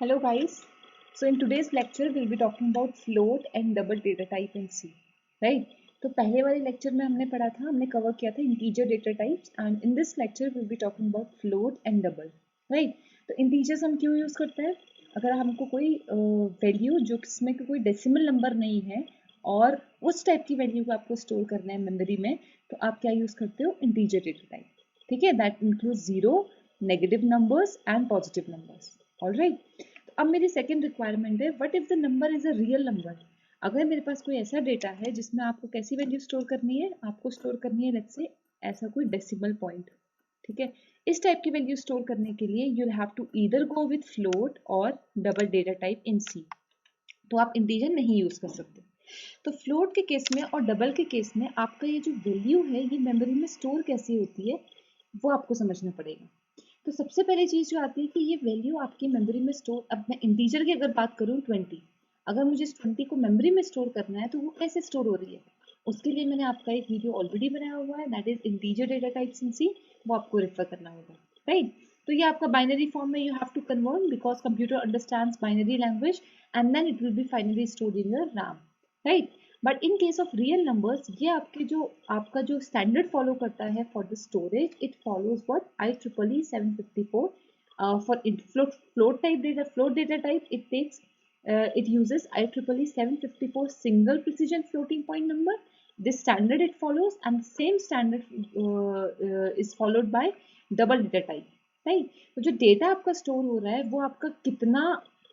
Hello guys. So in today's lecture we'll be talking about float and double data type in C. Right? तो पहले वाले lecture में हमने पढ़ा था, हमने कवर किया था integer data types and in this lecture will be talking about float and double. Right? तो इंटीजर्स हम क्यों यूज करते हैं? अगर हमको कोई वैल्यू जो जिसमें कोई डेसिमल नंबर नहीं है और उस टाइप की वैल्यू को आपको स्टोर करना है मेमोरी में, तो आप क्या यूज करते हो? Integer data type. ठीक है, that include zero, negative numbers and positive numbers. Alright. तो अब मेरी सेकेंड रिक्वायरमेंट है, what if the number is a real number. अगर मेरे पास कोई ऐसा डेटा है जिसमें आपको कैसी वैल्यू स्टोर करनी है, आपको स्टोर करनी है लेट्स से ऐसा कोई डेसिमल पॉइंट. ठीक है, इस टाइप की वैल्यू स्टोर करने के लिए you have to either go with float और double data type in C. तो आप इंटीजर नहीं यूज कर सकते. तो फ्लोट के केस में और डबल के केस में आपका ये जो वैल्यू है ये मेमोरी में स्टोर कैसे होती है वो आपको समझना पड़ेगा. तो सबसे पहली चीज जो आती है कि ये वैल्यू आपकी मेमोरी में स्टोर, अब मैं इंटीजर की अगर बात करूँ 20, अगर मुझे इस 20 को मेमोरी में स्टोर करना है तो वो कैसे स्टोर हो रही है, उसके लिए मैंने आपका एक वीडियो ऑलरेडी बनाया हुआ है, that is integer data types in C. वो आपको रेफर करना होगा. राइट? तो ये आपका बाइनरी फॉर्म में you have to convert because computer understands binary language and then it will be finally stored in your RAM. Right? But in case of real numbers ये आपका जो स्टैंडर्ड फॉलो करता है for the storage, it follows what IEEE 754 for float data type. It uses IEEE 754 single precision floating point number. This standard it follows, and the same standard is followed by double data type. Right? तो जो data आपका store हो रहा है वो आपका कितना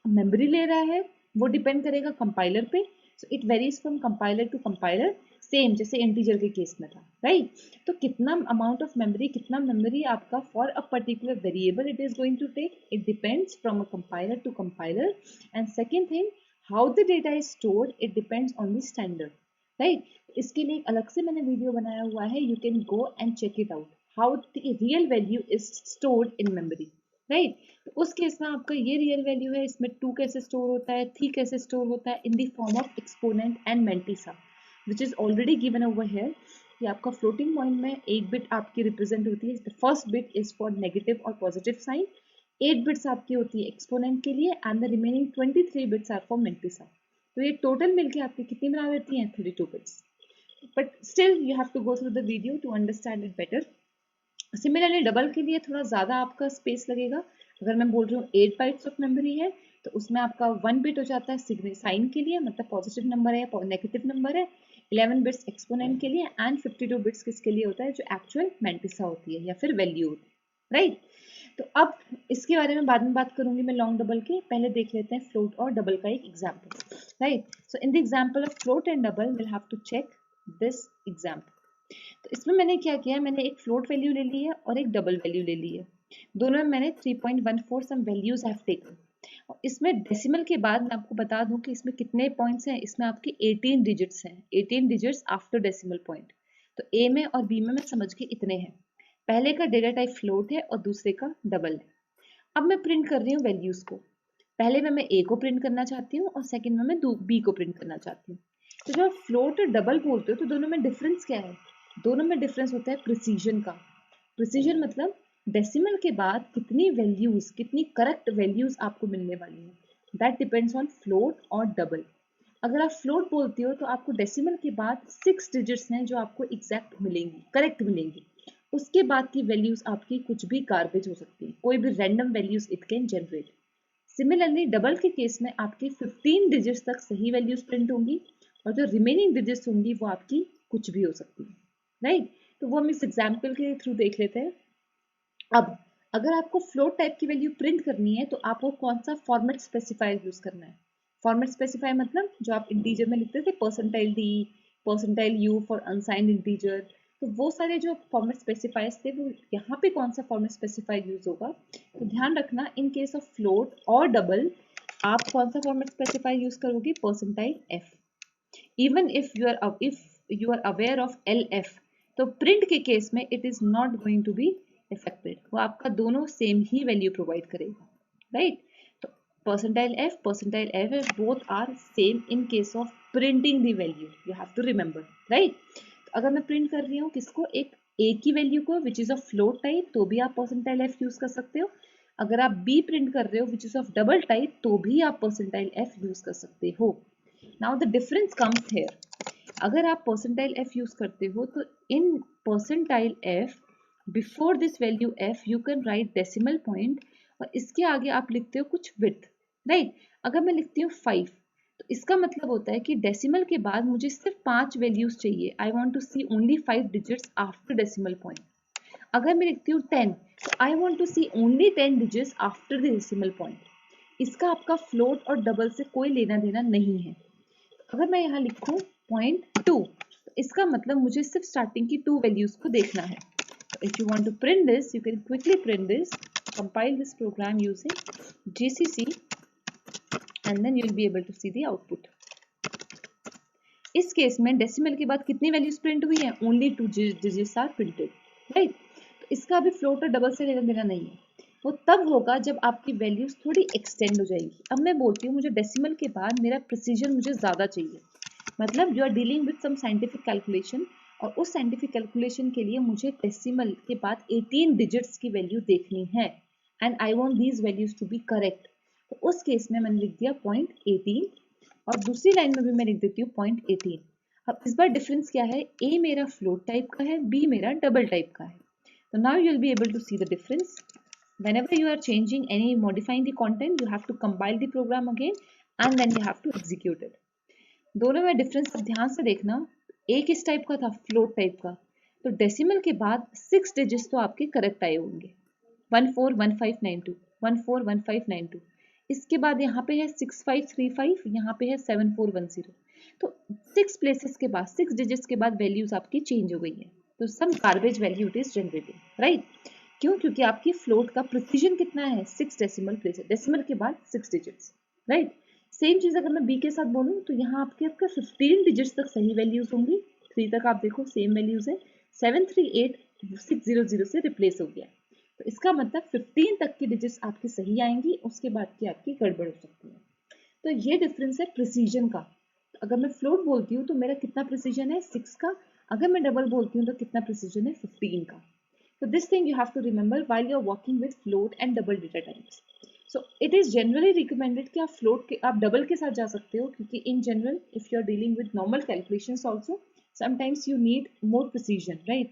memory ले रहा है वो डिपेंड करेगा कंपाइलर पे. So it varies from compiler to compiler, same जैसे इंटीजर के केस में था. राइट? तो कितना अमाउंट ऑफ मेमोरी, कितना मेमोरी आपका for a particular variable it is going to take, it depends from a compiler to compiler. And second thing, how the data is stored, it depends on the standard. Right? इसके लिए अलग से मैंने video बनाया हुआ है, you can go and check it out, how the real value is stored in memory. Right? तो उस केस में आपका ये रियल वैल्यू है, इसमें 2 कैसे स्टोर होता है, 3 कैसे स्टोर होता है, in the form of exponent and mantissa which is already given over here. कि आपका फ्लोटिंग पॉइंट में एक बिट आपकी रिप्रेजेंट होती है, the first bit is for negative और पॉजिटिव साइन, 8 बिट्स आपकी होती है एक्सपोनेंट के लिए and the remaining 23 bits are for mantissa. तो ये टोटल मिलके आपकी कितनी बना देती हैं? 32 bits. But still you have to go through the video to understand it better. Similarly double के लिए थोड़ा ज़्यादा आपका स्पेस लगेगा. अगर मैं बोल रही हूँ 8 बाइट्स ऑफ मेमोरी है तो उसमें आपका 1 बिट हो जाता है साइन के लिए, मतलब पॉजिटिव नंबर है या नेगेटिव नंबर है, 11 बिट्स एक्सपोनेंट के लिए एंड 52 बिट्स किसके लिए होता है? जो एक्चुअल मेंटिसा होती है या फिर वैल्यू होती है. राइट? तो अब इसके बारे में बाद में बात करूंगी मैं लॉन्ग डबल की. पहले देख लेते हैं फ्लोट और डबल का एक example. Right? So in the example of float and double will have to check this example. तो इसमें मैंने क्या किया है, मैंने एक फ्लोट वैल्यू ले ली है और एक डबल वैल्यू ले ली है. दोनों में मैंने 3.14 सम वैल्यूज हैव टेकन. और इसमें डेसिमल के बाद मैं आपको बता दूं कि इसमें कितने पॉइंट्स हैं. इसमें आपके 18 डिजिट्स हैं, 18 डिजिट्स आफ्टर डेसिमल पॉइंट. तो ए में और बी में मैं समझ के इतने हैं. पहले का डेटा टाइप फ्लोट है और दूसरे का डबल है. अब मैं प्रिंट कर रही हूँ वैल्यूज को. पहले में मैं ए को प्रिंट करना चाहती हूँ और सेकंड में मैं बी को प्रिंट करना चाहती हूँ. तो जब आप फ्लोट और डबल बोलते हो तो दोनों में डिफरेंस क्या है? दोनों में डिफरेंस होता है प्रिसीजन का. प्रिसीजन मतलब डेसिमल के बाद कितनी वैल्यूज, कितनी करेक्ट वैल्यूज आपको मिलने वाली हैं. दैट डिपेंड्स ऑन फ्लोट और डबल. अगर आप फ्लोट बोलते हो तो आपको डेसिमल के बाद 6 डिजिट्स हैं जो आपको एग्जैक्ट मिलेंगी, करेक्ट मिलेंगी. उसके बाद की वैल्यूज आपकी कुछ भी गार्बेज हो सकती है, कोई भी random values it can generate. Similarly double के केस में आपकी 15 डिजिट्स तक सही वैल्यूज प्रिंट होंगी और जो रिमेनिंग डिजिट्स होंगी वो आपकी कुछ भी हो सकती है. राइट? तो वो हम इस एग्जाम्पल के थ्रू देख लेते हैं. अब अगर आपको फ्लोट टाइप की वैल्यू प्रिंट करनी है तो आपको कौन सा फॉर्मेट स्पेसिफायर यूज करना है? फॉर्मेट स्पेसिफायर मतलब जो आप इंटीजर में लिखते थे, percentile D, percentile you for unsigned integer. तो वो सारे जो फॉर्मेट स्पेसिफायर्स थे वो यहाँ पे कौन सा फॉर्मेट स्पेसिफायर यूज होगा? तो ध्यान रखना, इन केस ऑफ फ्लोट और डबल आप कौन सा फॉर्मेट स्पेसिफायर यूज करोगे? Percentile F. Even if you are aware of L F, तो प्रिंट के केस में it is not going to be affected. वो आपका दोनों सेम ही वैल्यू प्रोवाइड करेगा. राइट? तो percentile F both are same in case of printing the value, you have to remember. Right? तो अगर मैं प्रिंट कर रही हूँ किसको? एक ए की वैल्यू को which is a float type, तो भी आप परसेंटाइल एफ यूज कर सकते हो. अगर आप B प्रिंट कर रहे हो which is of double type तो भी आप परसेंटाइल F यूज कर सकते हो. Now the difference comes here. अगर आप परसेंटाइल F यूज करते हो तो in percentile F before this value F you can write decimal point और इसके आगे आप लिखते हो कुछ विथ, राइट. अगर मैं लिखती हूँ 5 तो इसका मतलब होता है कि डेसिमल के बाद मुझे सिर्फ 5 वैल्यूज चाहिए. I want to see only 5 digits after decimal point. अगर मैं लिखती हूँ 10 तो I want to see only 10 digits after the decimal point. इसका आपका फ्लोट और डबल से कोई लेना देना नहीं है. अगर मैं यहाँ लिखूँ 0.2 तो इसका मतलब मुझे सिर्फ स्टार्टिंग की 2 वैल्यूज को देखना है. If you want to print this, you can quickly print this, compile this program using GCC and then you'll be able to see the output. इस केस में डेसिमल के बाद कितनी वैल्यूज प्रिंट हुई है? Only 2 digits are printed, right. तो इसका अभी फ्लोट और डबल से लेना देना नहीं है. वो तब होगा जब आपकी वैल्यूज थोड़ी एक्सटेंड हो जाएगी. अब मैं बोलती हूँ मुझे डेसिमल के बाद मेरा प्रिसीजन मुझे ज़्यादा चाहिए, मतलब you are dealing with some scientific calculation और उस साइंटिफिक कैलकुलेशन के लिए मुझे डेसिमल के बाद 18 डिजिट्स की वैल्यू देखनी है and I want these values to be correct. तो उस केस में मैंने लिख दिया 0.18 और दूसरी लाइन में भी मैं लिख देती हूँ 0.18. अब इस बार डिफरेंस क्या है? ए मेरा फ्लोट टाइप का है, बी मेरा डबल टाइप का है. तो now you will be able to see the difference. Whenever you are changing any modifying the content, you have to compile the program again and then you have to execute it. दोनों में difference अब ध्यान से देखना. ए किस type का था? Float type का. तो डेसिमल के बाद 6 डिजिट्स तो आपके करेक्ट आए होंगे. 141592, 141592. इसके बाद यहाँ पे है 6535, यहाँ पे है 7410. तो 6 प्लेसेस के बाद 6 डिजिट्स के बाद वैल्यूज आपकी चेंज हो गई है. तो some garbage value it is generating, right. क्यों? क्योंकि आपकी फ्लोट का प्रिसीजन कितना है? 6 डेसिमल प्लेसेस. डेसिमल के बाद 6 डिजिट्स, राइट. सेम चीज अगर मैं बी के साथ बोलूँ तो यहाँ आपका 15 डिजिट्स तक सही वैल्यूज होंगी. 3 तक आप देखो सेम वैल्यूज है. 738600 से रिप्लेस हो गया. तो इसका मतलब 15 तक की डिजिट्स आपकी सही आएंगी, उसके बाद की आपकी गड़बड़ हो सकती है. तो ये डिफरेंस है प्रिसीजन का. अगर मैं फ्लोट बोलती हूँ तो मेरा कितना प्रिसीजन है? 6 का. अगर मैं डबल बोलती हूँ तो कितना प्रिसीजन है? 15 का. So this thing you have to remember while you are working with float and double data types. So it is generally recommended कि आप float के आप double के साथ जा सकते हो, क्योंकि in general if you are dealing with normal calculations also sometimes you need more precision, right?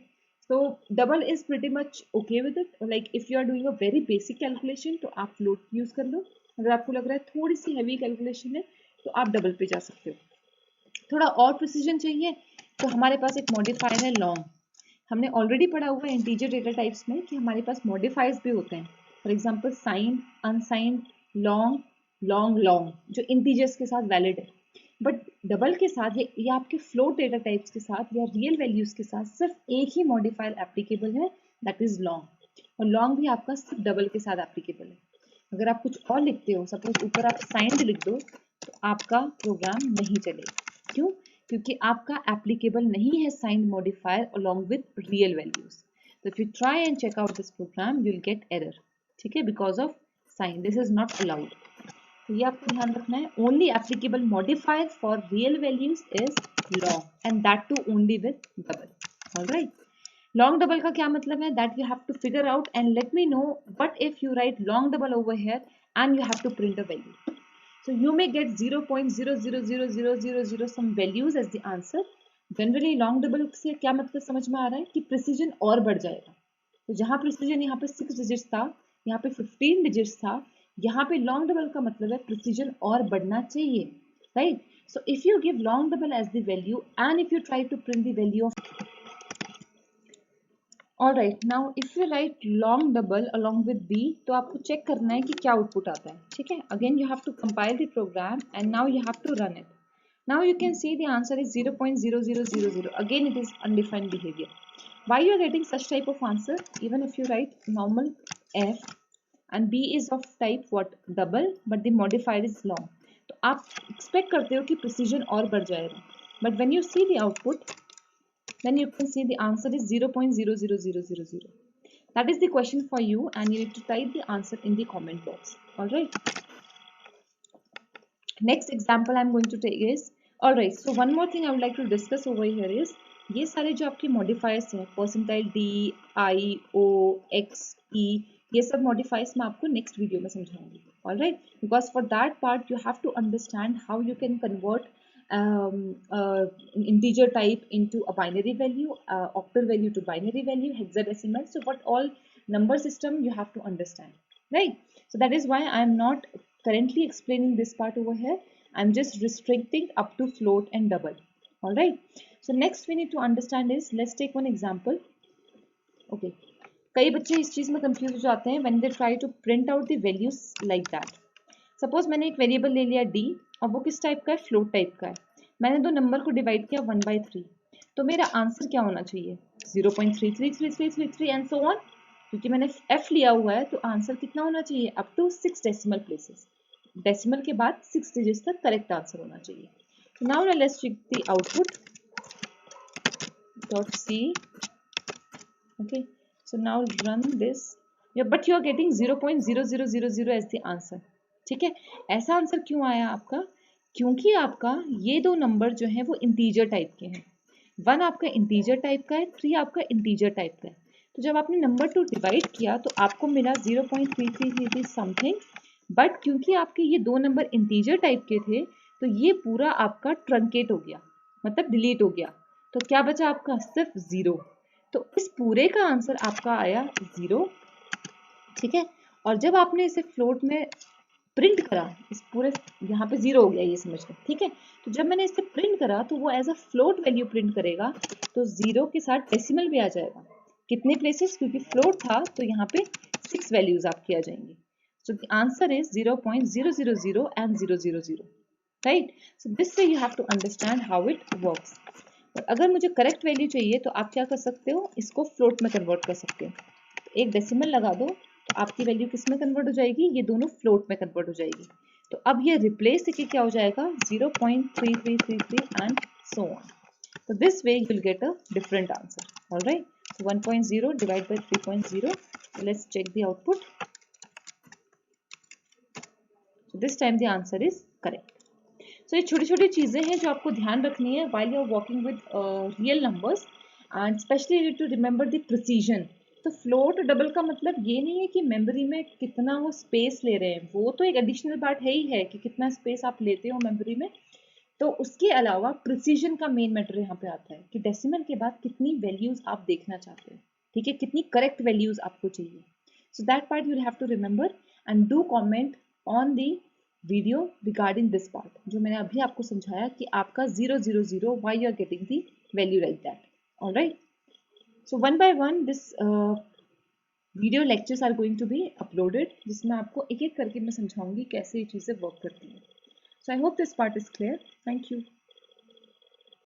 So double is pretty much okay with it. Like if you are doing a very basic calculation तो आप float use कर लो. अगर आपको लग रहा है थोड़ी सी heavy calculation है तो आप double पे जा सकते हो. थोड़ा और precision चाहिए तो हमारे पास एक modifier है long. हमने ऑलरेडी पढ़ा हुआ है इंटीजर डेटा टाइप्स में कि हमारे पास मॉडिफायर्स भी होते हैं. For example signed, unsigned, long, long, long, जो इंटीजर्स के साथ वैलिड है. बट डबल के साथ या आपके फ्लोट डेटा टाइप्स के साथ या रियल वैल्यूज के साथ सिर्फ एक ही मॉडिफायर एप्लीकेबल है, दैट इज लॉन्ग. और लॉन्ग भी आपका सिर्फ डबल के साथ एप्लीकेबल है. अगर आप कुछ और लिखते हो, सपोज ऊपर आप साइंड लिख दो, तो आपका प्रोग्राम नहीं चलेगा. क्यों? क्योंकि आपका एप्लीकेबल नहीं है signed modifier along with real values. तो if you try and check out this program you will get error, ठीक है, because of sign. This is not allowed. तो ये आपको ध्यान रखना है. Only applicable modifier for real values is long and that too only with double. Alright. Long double का क्या मतलब है? That you have to figure out and let me know what if you write long double over here and you have to print a value. So you may get 0.00000 some values as the answer. Generally long double से क्या मतलब समझ में आ रहा है कि precision और बढ़ जाएगा. तो जहाँ precision यहाँ पे 6 डिजिट्स था, यहाँ पे 15 डिजिट्स था, यहाँ पे long double का मतलब है precision और बढ़ना चाहिए, right? So if you give long double as the value and if you try to print the value of Alright, now if you write long double along with B, तो आपको check करना है कि क्या output आता है. ठीक है. Again you have to compile the program and now you have to run it. Now you can see the answer is 0.0000. Again it is undefined behavior. Why you are getting such type of answer? Even if you write normal F and B is of type what? Double, but the modifier is long. तो आप expect करते हो कि precision और बढ़ जाएगा. But when you see the output, then you can see the answer is 0.00000. That is the question for you and you need to type the answer in the comment box. Alright. Next example I am going to take is, alright, so one more thing I would like to discuss over here is, ये सारे जो आपके modifiers हैं, percentile D, I, O, X, E, ये सब modifies मैं आपको next video में समझाऊंगी. Alright, because for that part you have to understand how you can convert integer type into a binary value, octal value to binary value, hexadecimal. So what all number system you have to understand, right? So that is why I am not currently explaining this part over here. I'm just restricting up to float and double. All right. So next we need to understand is, let's take one example. Okay. कई बच्चे इस चीज़ में confuse हो जाते हैं when they try to print out the values like that. Suppose मैंने एक variable ले लिया d और वो किस टाइप का है, फ्लोट टाइप का है. मैंने दो नंबर को डिवाइड किया 1/3, तो मेरा आंसर क्या होना चाहिए, 0.333333 एंड सो ऑन. क्योंकि मैंने f लिया हुआ है तो आंसर कितना होना चाहिए, up to 6 decimal places. Decimal के बाद 6 डिजिट्स तक करेक्ट आंसर होना चाहिए. So now let's check the output .c. Okay, so now run this. But you are getting 0.0000 as the answer. ठीक है, ऐसा आंसर क्यों आया आपका, क्योंकि आपका ये दो नंबर जो हैं वो इंटीजर टाइप के हैं. 1 आपका इंटीजर टाइप का है, 3 आपका इंटीजर टाइप का है. तो जब आपने नंबर 2 डिवाइड किया तो आपको मिला 0.3333 समथिंग. बट क्योंकि आपके ये दो नंबर इंटीजर टाइप के थे तो ये पूरा आपका ट्रंकेट हो गया, मतलब डिलीट हो गया. तो क्या बचा आपका, सिर्फ 0. तो इस पूरे का आंसर आपका आया 0. ठीक है, और जब आपने इसे फ्लोट में प्रिंट करा, इस पूरे यहाँ पे 0 हो गया ये समझ लो. ठीक है, तो जब मैंने इसे प्रिंट करा तो वो as a float value print करेगा, तो 0 के साथ डेसिमल भी आ जाएगा. कितने प्लेसेस, क्योंकि फ्लोट था तो यहाँ पे 6 वैल्यूज आपकी आ जाएंगी. So the answer is 0.000 and 000. Right, so this way you have to understand how it works. और अगर मुझे करेक्ट वैल्यू चाहिए तो आप क्या कर सकते हो, इसको फ्लोट में कन्वर्ट कर सकते हो. तो एक डेसिमल लगा दो तो आपकी वैल्यू किस में कन्वर्ट हो जाएगी, ये दोनों फ्लोट में कन्वर्ट हो जाएगी. तो अब ये रिप्लेस करके क्या हो जाएगा, 0.3333 एंड सो ऑन. तो this way you will get a different answer. Alright, so 1.0 divided by 3.0. So let's check the output. So this time the answer is correct. So ये छोटी छोटी चीज़ें हैं जो आपको ध्यान रखनी है while you are working with real numbers, and especially you need to remember the precision. तो फ्लोट डबल का मतलब ये नहीं है कि मेमोरी में कितना वो स्पेस ले रहे हैं, वो तो एक एडिशनल पार्ट है ही है कि कितना स्पेस आप लेते हो मेमोरी में. तो उसके अलावा प्रिसीजन का मेन मैटर यहाँ पे आता है कि डेसिमल के बाद कितनी वैल्यूज आप देखना चाहते हो. ठीक है, कितनी करेक्ट वैल्यूज आपको चाहिए. So that part you have to remember and do comment on the video regarding this part, जो मैंने अभी आपको समझाया कि आपका 000 why you are getting the value like that. Alright, so one by one this video lectures are going to be uploaded, जिसमें आपको एक एक करके मैं समझाऊंगी कैसे ये चीज़ें वर्क करती हैं. So I hope this part is clear. Thank you.